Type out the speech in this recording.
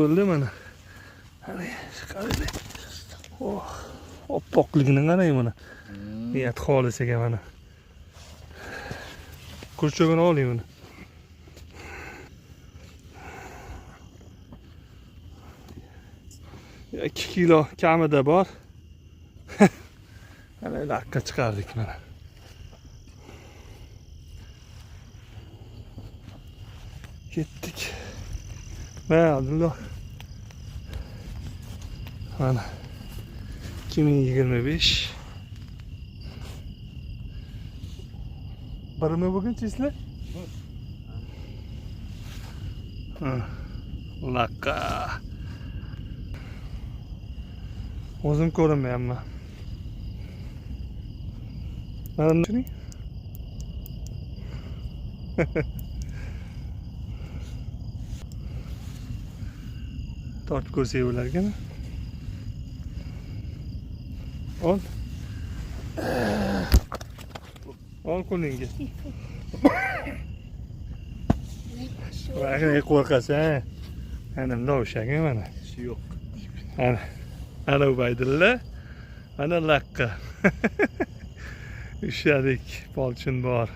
Bo'ldi mana. Ana, qarang. Oh, oppoqligini qarang mana. Niyat xolis ekan mana. Kurchog'ini oling buni. 2 kilo kamida bor. Ana laqqa chiqardik mana. Ketdik. Mana Abdulloh. Mana 2025. Birmi bugün sizlar? Laqqa. O'zim ko'rinmayapman. Mana shuni. Tortib ko'rsak bo'larkan. Ol. Ol qo'lingga. Mana qo'rqasan. Ana bunday o'shaga mana. Yo'q. Ana Ubaydilla. Ana laqqa. Ushadik, polchin bor.